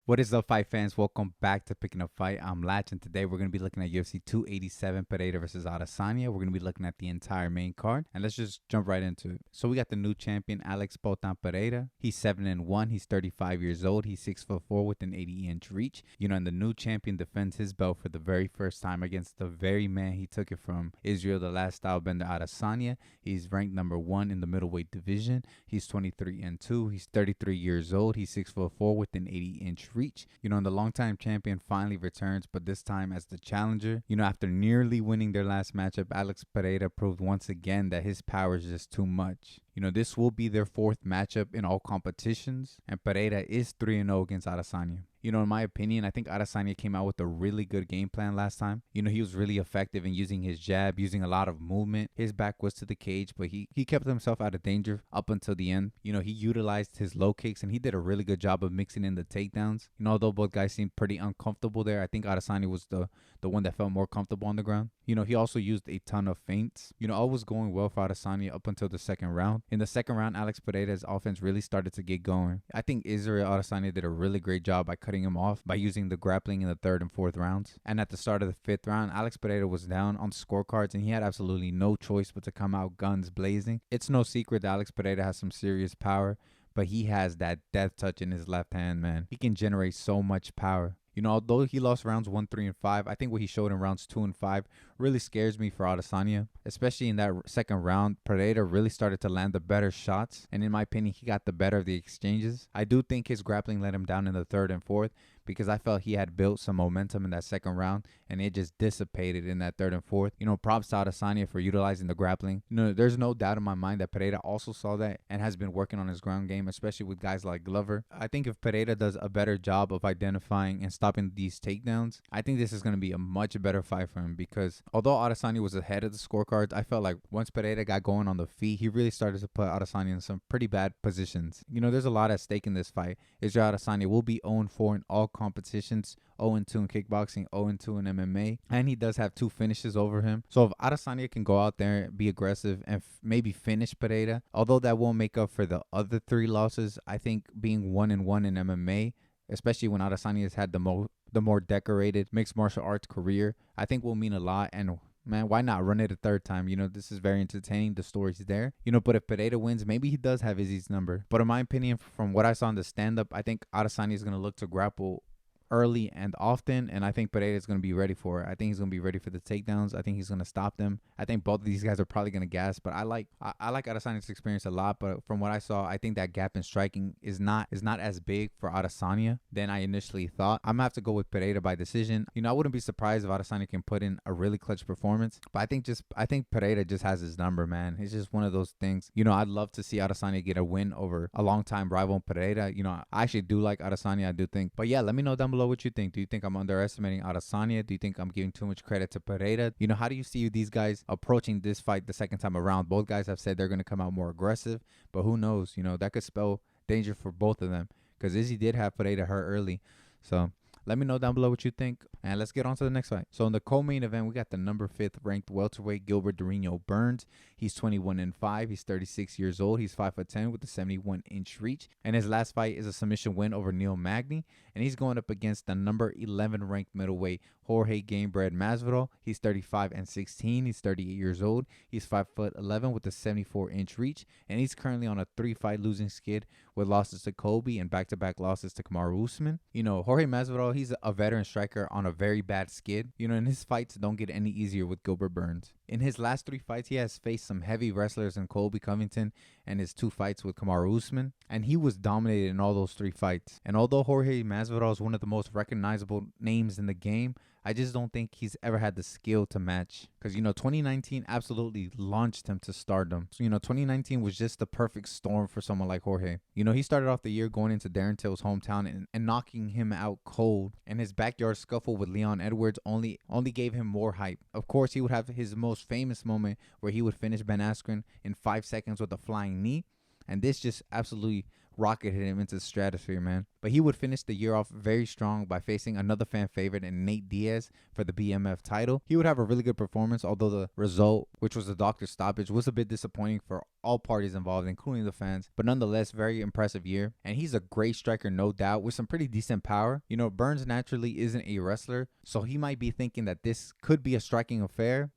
What is up, fight fans? Welcome back to Picking a Fight. I'm Latch, and today we're going to be looking at UFC 287 Pereira versus Adesanya. We're going to be looking at the entire main card, and let's just jump right into it. So we got the new champion, Alex Potan Pereira. He's 7-1. He's 35 years old. He's 6'4" with an 80-inch reach. And the new champion defends his belt for the very first time against the very man he took it from, Israel, the last stylebender Adesanya. He's ranked number 1 in the middleweight division. He's 23-2. He's 33 years old. He's 6'4" with an 80-inch reach. And the longtime champion finally returns, but this time as the challenger. After nearly winning their last matchup, Alex Pereira proved once again that his power is just too much. This will be their 4th matchup in all competitions, and Pereira is 3-0 against Adesanya. In my opinion, I think Adesanya came out with a really good game plan last time. He was really effective in using his jab, using a lot of movement. His back was to the cage, but he kept himself out of danger up until the end. He utilized his low kicks, and he did a really good job of mixing in the takedowns. Although both guys seemed pretty uncomfortable there, I think Adesanya was the one that felt more comfortable on the ground. He also used a ton of feints. All was going well for Adesanya up until the second round. In the second round, Alex Pereira's offense really started to get going. I think Israel Adesanya did a really great job by cutting him off by using the grappling in the 3rd and 4th rounds. And at the start of the 5th round, Alex Pereira was down on scorecards, and he had absolutely no choice but to come out guns blazing. It's no secret that Alex Pereira has some serious power, but he has that death touch in his left hand, man. He can generate so much power. Although he lost rounds 1, 3, and 5, I think what he showed in rounds 2 and 5 really scares me for Adesanya. Especially in that second round, Pereira really started to land the better shots, and in my opinion, he got the better of the exchanges. I do think his grappling let him down in the 3rd and 4th, because I felt he had built some momentum in that second round, and it just dissipated in that 3rd and 4th. Props to Adesanya for utilizing the grappling. There's no doubt in my mind that Pereira also saw that and has been working on his ground game, especially with guys like Glover. I think if Pereira does a better job of identifying and stopping these takedowns, I think this is going to be a much better fight for him, because although Adesanya was ahead of the scorecards, I felt like once Pereira got going on the feet, he really started to put Adesanya in some pretty bad positions. There's a lot at stake in this fight. Israel Adesanya will be 0-4 in all competitions, 0-2 in kickboxing, 0-2 in MMA, and he does have 2 finishes over him. So if Adesanya can go out there, be aggressive, and maybe finish Pereira, although that won't make up for the other 3 losses, I think being 1-1 in MMA, especially when Adesanya has had the more decorated mixed martial arts career, I think will mean a lot. And man, why not run it a 3rd time? This is very entertaining. The story's there. But if Pereira wins, maybe he does have Izzy's number. But in my opinion, from what I saw in the stand-up, I think Adesanya is going to look to grapple early and often, and I think Pereira is going to be ready for it. I think he's going to be ready for the takedowns. I think he's going to stop them. I think both of these guys are probably going to gas, but I like Adesanya's experience a lot. But from what I saw, I think that gap in striking is not as big for Adesanya than I initially thought. I'm gonna have to go with Pereira by decision. I wouldn't be surprised if Adesanya can put in a really clutch performance, but I think Pereira just has his number, man. It's just one of those things. I'd love to see Adesanya get a win over a longtime rival Pereira. I actually do like Adesanya, I do think. But yeah, let me know down below what you think. Do you think I'm underestimating Adesanya? Do you think I'm giving too much credit to Pereira? How do you see these guys approaching this fight the second time around? Both guys have said they're going to come out more aggressive, but who knows? That could spell danger for both of them, because Izzy did have Pereira hurt early. So let me know down below what you think, and let's get on to the next fight. So in the co-main event, we got the number 5th ranked welterweight Gilbert Durinho Burns. He's 21-5. He's 36 years old. He's 5'10" with a 71-inch reach, and his last fight is a submission win over Neil Magny, and he's going up against the number 11 ranked middleweight Jorge Gamebred Masvidal. He's 35-16. He's 38 years old. He's 5'11" with a 74-inch reach, and he's currently on a 3-fight losing skid with losses to Kobe and back-to-back losses to Kamaru Usman. Jorge Masvidal, he's a veteran striker on a very bad skid. And his fights don't get any easier with Gilbert Burns. In his last 3 fights, he has faced some heavy wrestlers in Colby Covington and his 2 fights with Kamaru Usman, and he was dominated in all those 3 fights. And although Jorge Masvidal is one of the most recognizable names in the game, I just don't think he's ever had the skill to match. Because, 2019 absolutely launched him to stardom. So, 2019 was just the perfect storm for someone like Jorge. He started off the year going into Darren Till's hometown and knocking him out cold. And his backyard scuffle with Leon Edwards only gave him more hype. Of course, he would have his most famous moment where he would finish Ben Askren in 5 seconds with a flying knee. And this just absolutely rocketed him into the stratosphere, man. But he would finish the year off very strong by facing another fan favorite in Nate Diaz for the BMF title. He would have a really good performance, although the result, which was the doctor stoppage, was a bit disappointing for all parties involved, including the fans. But nonetheless, very impressive year. And he's a great striker, no doubt, with some pretty decent power. You know, Burns naturally isn't a wrestler, so he might be thinking that this could be a striking affair.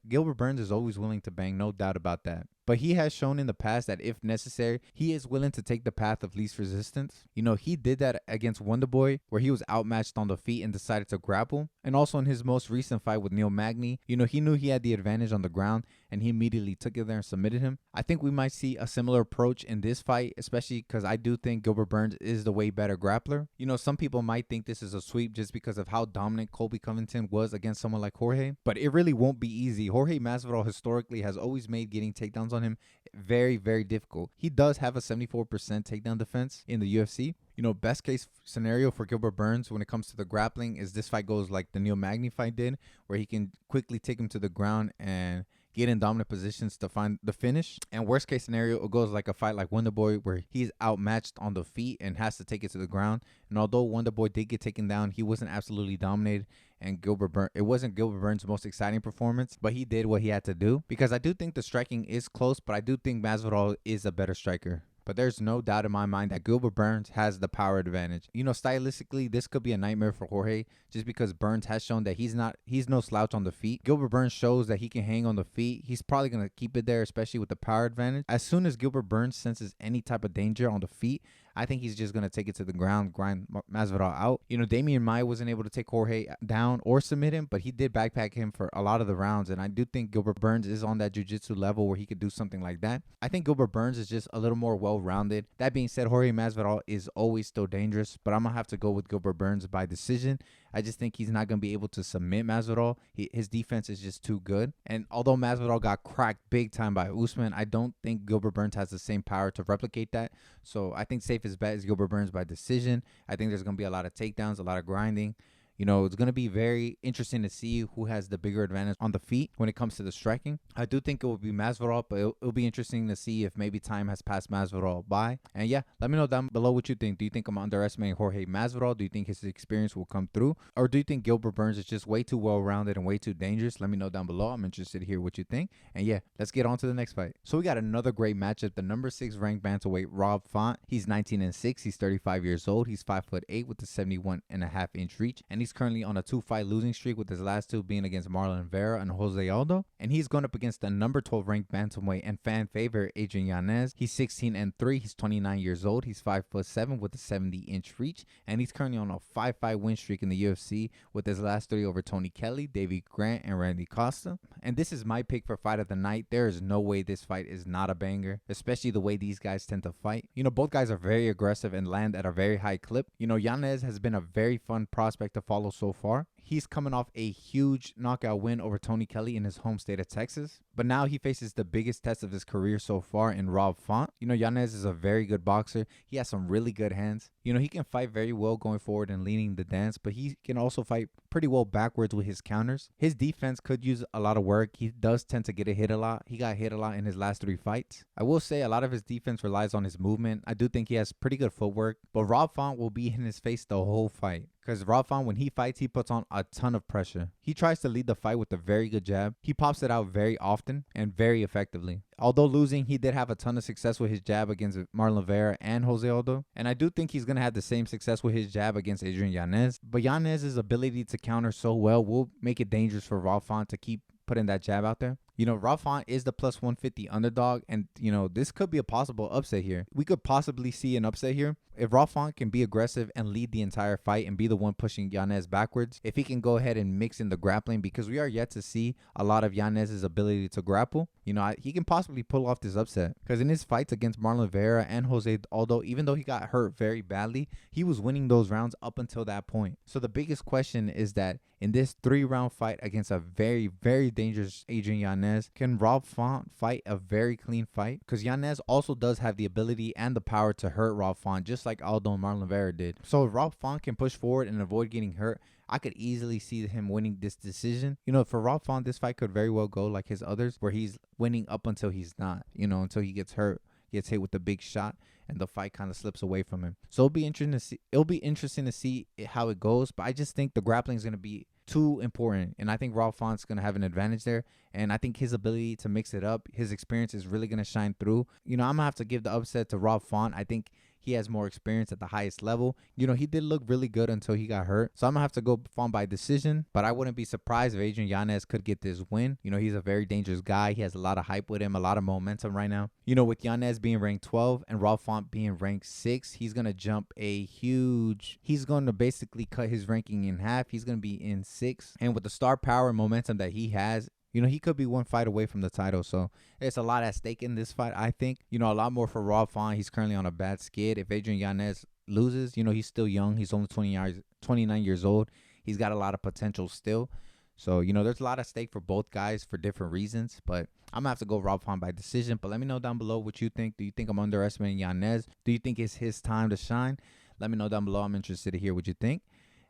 Gilbert Burns is always willing to bang, no doubt about that. But he has shown in the past that if necessary, he is willing to take the path of least resistance. You know, he did that against Wonderboy, where he was outmatched on the feet and decided to grapple. And also in his most recent fight with Neil Magny, you know, he knew he had the advantage on the ground and he immediately took it there and submitted him. I think we might see a similar approach in this fight, especially because I do think Gilbert Burns is the way better grappler. You know, some people might think this is a sweep just because of how dominant Colby Covington was against someone like Jorge, but it really won't be easy. Jorge Masvidal historically has always made getting takedowns on him very, very difficult. He does have a 74% takedown defense in the UFC. You know, best case scenario for Gilbert Burns when it comes to the grappling is this fight goes like the Neil Magny fight did, where he can quickly take him to the ground and get in dominant positions to find the finish. And worst case scenario, it goes like a fight like Wonderboy, where he's outmatched on the feet and has to take it to the ground. And although Wonderboy did get taken down, he wasn't absolutely dominated. And it wasn't Gilbert Burns' most exciting performance, but he did what he had to do. Because I do think the striking is close, but I do think Masvidal is a better striker. But there's no doubt in my mind that Gilbert Burns has the power advantage. You know, stylistically, this could be a nightmare for Jorge just because Burns has shown that he's no slouch on the feet. Gilbert Burns shows that he can hang on the feet. He's probably going to keep it there, especially with the power advantage. As soon as Gilbert Burns senses any type of danger on the feet, I think he's just going to take it to the ground, grind Masvidal out. You know, Damian Maia wasn't able to take Jorge down or submit him, but he did backpack him for a lot of the rounds. And I do think Gilbert Burns is on that jiu-jitsu level where he could do something like that. I think Gilbert Burns is just a little more well-rounded. That being said, Jorge Masvidal is always still dangerous, but I'm going to have to go with Gilbert Burns by decision. I just think he's not going to be able to submit Masvidal. His defense is just too good. And although Masvidal got cracked big time by Usman, I don't think Gilbert Burns has the same power to replicate that. So I think safest bet is Gilbert Burns by decision. I think there's going to be a lot of takedowns, a lot of grinding. You know, it's going to be very interesting to see who has the bigger advantage on the feet when it comes to the striking. I do think it will be Masvidal, but it'll be interesting to see if maybe time has passed Masvidal by. And yeah, let me know down below what you think. Do you think I'm underestimating Jorge Masvidal? Do you think his experience will come through? Or do you think Gilbert Burns is just way too well-rounded and way too dangerous? Let me know down below. I'm interested to hear what you think. And yeah, let's get on to the next fight. So we got another great matchup. The number 6 ranked bantamweight Rob Font. He's 19-6. He's 35 years old. He's 5'8" with a 71.5-inch reach. And he's currently on a 2-fight losing streak, with his last 2 being against Marlon Vera and Jose Aldo. And he's going up against the number 12 ranked bantamweight and fan favorite Adrian Yanez. He's 16-3. He's 29 years old. He's 5'7" with a 70-inch reach. And he's currently on a 5-fight win streak in the UFC, with his last 3 over Tony Kelly, Davey Grant, and Randy Costa. And this is my pick for fight of the night. There is no way this fight is not a banger, especially the way these guys tend to fight. You know, both guys are very aggressive and land at a very high clip. You know, Yanez has been a very fun prospect to follow so far. He's coming off a huge knockout win over Tony Kelly in his home state of Texas. But now he faces the biggest test of his career so far in Rob Font. You know, Yanez is a very good boxer. He has some really good hands. You know, he can fight very well going forward and leading the dance, but he can also fight pretty well backwards with his counters. His defense could use a lot of work. He does tend to get hit a lot. He got hit a lot in his last 3 fights. I will say a lot of his defense relies on his movement. I do think he has pretty good footwork, but Rob Font will be in his face the whole fight. Because Rob Font, when he fights, he puts on a ton of pressure. He tries to lead the fight with a very good jab. He pops it out very often and very effectively. Although losing, he did have a ton of success with his jab against Marlon Vera and Jose Aldo. And I do think he's going to have the same success with his jab against Adrian Yanez. But Yanez's ability to counter so well will make it dangerous for Rob Font to keep putting that jab out there. You know, Rob Font is the plus 150 underdog, and, you know, this could be a possible upset here. We could possibly see an upset here. If Rob Font can be aggressive and lead the entire fight and be the one pushing Yanez backwards, if he can go ahead and mix in the grappling, because we are yet to see a lot of Yanez's ability to grapple, you know, he can possibly pull off this upset. Because in his fights against Marlon Vera and Jose Aldo, even though he got hurt very badly, he was winning those rounds up until that point. So the biggest question is that in this 3-round fight against a very, very dangerous Adrian Yanez, can Rob Font fight a very clean fight? Because Yanez also does have the ability and the power to hurt Rob Font, just like Aldo and Marlon Vera did. So if Rob Font can push forward and avoid getting hurt, I could easily see him winning this decision. You know, for Rob Font, this fight could very well go like his others, where he's winning up until he's not, you know, until he gets hurt. gets hit with a big shot, and the fight kind of slips away from him. So it'll be interesting to see. It'll be interesting to see how it goes. But I just think the grappling is going to be too important, and I think Rob Font's going to have an advantage there. And I think his ability to mix it up, his experience is really going to shine through. I'm going to have to give the upset to Rob Font. I think he has more experience at the highest level. He did look really good until he got hurt. So I'm going to have to go Font by decision. But I wouldn't be surprised if Adrian Yanez could get this win. He's a very dangerous guy. He has a lot of hype with him, a lot of momentum right now. With Yanez being ranked 12 and Rob Font being ranked 6, he's going to jump he's going to basically cut his ranking in half. He's going to be in 6. And with the star power and momentum that he has, he could be one fight away from the title. So there's a lot at stake in this fight, I think. A lot more for Rob Font. He's currently on a bad skid. If Adrian Yanez loses, he's still young. He's only 29 years old. He's got a lot of potential still. So, there's a lot at stake for both guys for different reasons. But I'm going to have to go Rob Font by decision. But let me know down below what you think. Do you think I'm underestimating Yanez? Do you think it's his time to shine? Let me know down below. I'm interested to hear what you think.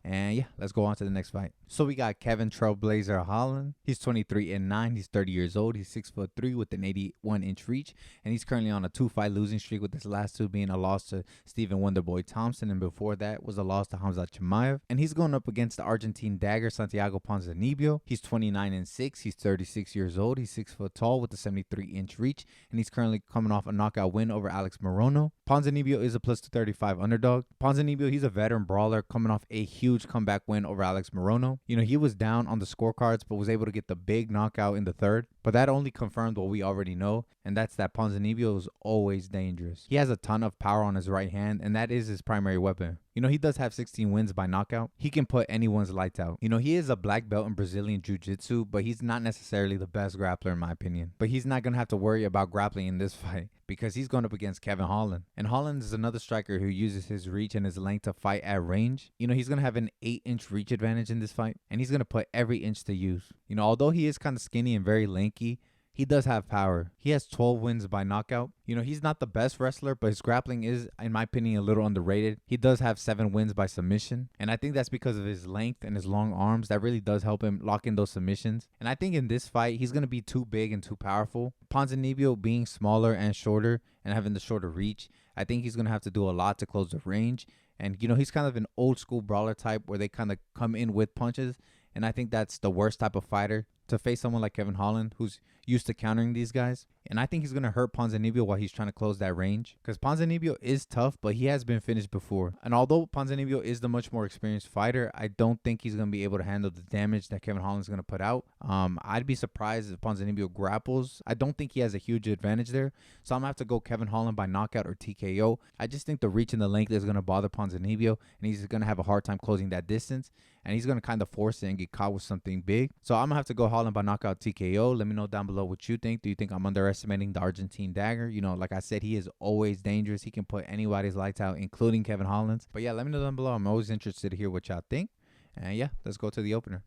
And yeah, let's go on to the next fight. So we got Kevin Trailblazer Holland. He's 23-9. He's 30 years old. He's 6'3" with an 81-inch reach. And he's currently on a 2-fight losing streak, with his last 2 being a loss to Stephen Wonderboy Thompson. And before that was a loss to Hamza Chimaev. And he's going up against the Argentine dagger, Santiago Ponzinibbio. He's 29-6. He's 36 years old. He's 6 foot tall with a 73-inch reach. And he's currently coming off a knockout win over Alex Morono. Ponzinibbio is a plus 235 underdog. Ponzinibbio, he's a veteran brawler coming off a huge comeback win over Alex Morono. He was down on the scorecards, but was able to get the big knockout in the third. But that only confirmed what we already know, and that's that Ponzinibbio is always dangerous. He has a ton of power on his right hand, and that is his primary weapon. He does have 16 wins by knockout. He can put anyone's lights out. He is a black belt in Brazilian Jiu-Jitsu, but he's not necessarily the best grappler in my opinion. But he's not going to have to worry about grappling in this fight, because he's going up against Kevin Holland. And Holland is another striker who uses his reach and his length to fight at range. He's going to have an 8-inch reach advantage in this fight, and he's going to put every inch to use. Although he is kind of skinny and very lanky, he does have power. He has 12 wins by knockout. He's not the best wrestler, but his grappling is, in my opinion, a little underrated. He does have 7 wins by submission, and I think that's because of his length and his long arms. That really does help him lock in those submissions. And I think in this fight, he's going to be too big and too powerful. Ponzinibbio being smaller and shorter and having the shorter reach, I think he's going to have to do a lot to close the range. And, he's kind of an old school brawler type where they kind of come in with punches. And I think that's the worst type of fighter to face someone like Kevin Holland, who's used to countering these guys. And I think he's going to hurt Ponzinibbio while he's trying to close that range, because Ponzinibbio is tough, but he has been finished before. And although Ponzinibbio is the much more experienced fighter, I don't think he's going to be able to handle the damage that Kevin Holland's going to put out. I'd be surprised if Ponzinibbio grapples. I don't think he has a huge advantage there. So I'm going to have to go Kevin Holland by knockout or TKO. I just think the reach and the length is going to bother Ponzinibbio, and he's going to have a hard time closing that distance. And he's going to kind of force it and get caught with something big. So I'm going to have to go Holland by knockout TKO. Let me know down below what you think. Do you think I'm underestimating the Argentine dagger? Like I said, he is always dangerous. He can put anybody's lights out, including Kevin Holland's. But yeah, let me know down below. I'm always interested to hear what y'all think. And yeah, let's go to the opener.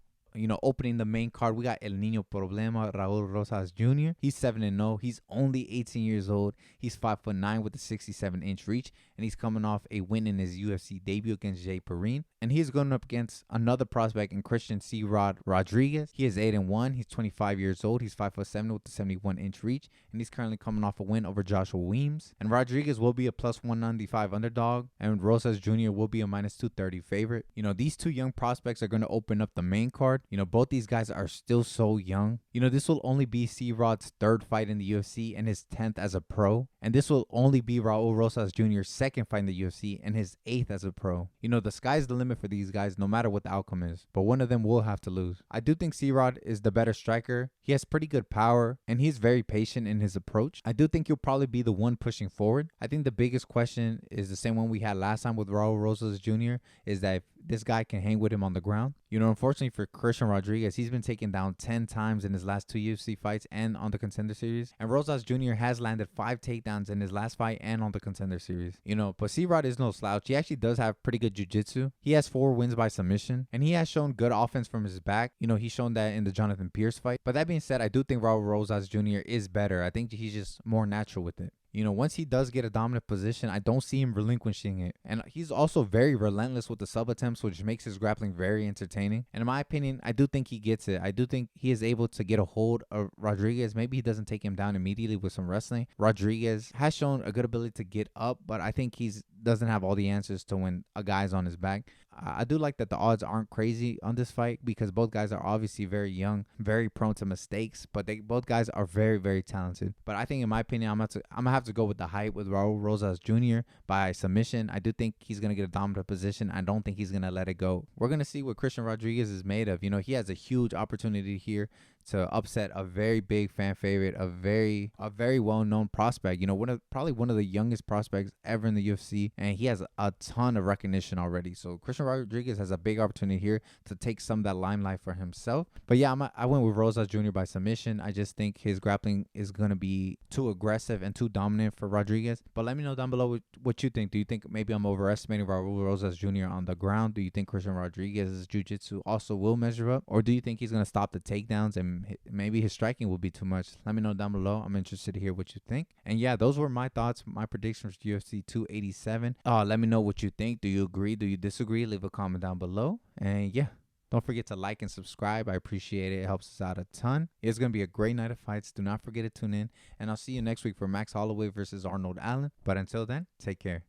Opening the main card, we got El Niño Problema, Raul Rosas Jr. He's 7-0. He's only 18 years old. He's 5'9" with a 67-inch reach, and he's coming off a win in his UFC debut against Jay Perrine. And he's going up against another prospect in Christian C. Rodriguez. He is 8-1. He's 25 years old. He's 5'7" with a 71-inch reach, and he's currently coming off a win over Joshua Weems. And Rodriguez will be a plus 195 underdog, and Rosas Jr. will be a minus 230 favorite. These two young prospects are going to open up the main card. Both these guys are still so young. This will only be C-Rod's 3rd fight in the UFC and his 10th as a pro. And this will only be Raul Rosas Jr.'s 2nd fight in the UFC and his 8th as a pro. The sky's the limit for these guys no matter what the outcome is. But one of them will have to lose. I do think C-Rod is the better striker. He has pretty good power and he's very patient in his approach. I do think he'll probably be the one pushing forward. I think the biggest question is the same one we had last time with Raul Rosas Jr. is that if this guy can hang with him on the ground. Unfortunately for Christian Rodriguez, he's been taken down 10 times in his last 2 UFC fights and on the Contender Series. And Rosas Jr. has landed 5 takedowns in his last fight and on the Contender Series. But C-Rod is no slouch. He actually does have pretty good jiu-jitsu. He has 4 wins by submission, and he has shown good offense from his back. He's shown that in the Jonathan Pierce fight. But that being said, I do think Raul Rosas Jr. is better. I think he's just more natural with it. You know, once he does get a dominant position, I don't see him relinquishing it. And he's also very relentless with the sub attempts, which makes his grappling very entertaining. And in my opinion, I do think he gets it. I do think he is able to get a hold of Rodriguez. Maybe he doesn't take him down immediately with some wrestling. Rodriguez has shown a good ability to get up, but I think he's doesn't have all the answers to when a guy's on his back. I do like that the odds aren't crazy on this fight because both guys are obviously very young, very prone to mistakes, but both guys are very, very talented. But I think, in my opinion, I'm gonna have to go with the hype with Raul Rosas Jr. by submission. I do think he's gonna get a dominant position. I don't think he's gonna let it go. We're gonna see what Christian Rodriguez is made of. You know, he has a huge opportunity here to upset a very big fan favorite, a very well-known prospect. You know, probably one of the youngest prospects ever in the UFC, and he has a ton of recognition already. So Christian Rodriguez has a big opportunity here to take some of that limelight for himself. But yeah, I went with Rosas Jr. by submission. I just think his grappling is gonna be too aggressive and too dominant for Rodriguez. But let me know down below what you think. Do you think maybe I'm overestimating Raul Rosas Jr. on the ground? Do you think Christian Rodriguez's jiu-jitsu also will measure up, or do you think he's gonna stop the takedowns and maybe his striking will be too much? Let me know down below. I'm interested to hear what you think. And yeah, those were my thoughts, my predictions for UFC 287. Let me know what you think. Do you agree? Do you disagree? Leave a comment down below. And yeah, don't forget to like and subscribe. I appreciate it. It helps us out a ton. It's going to be a great night of fights. Do not forget to tune in. And I'll see you next week for Max Holloway versus Arnold Allen. But until then, take care.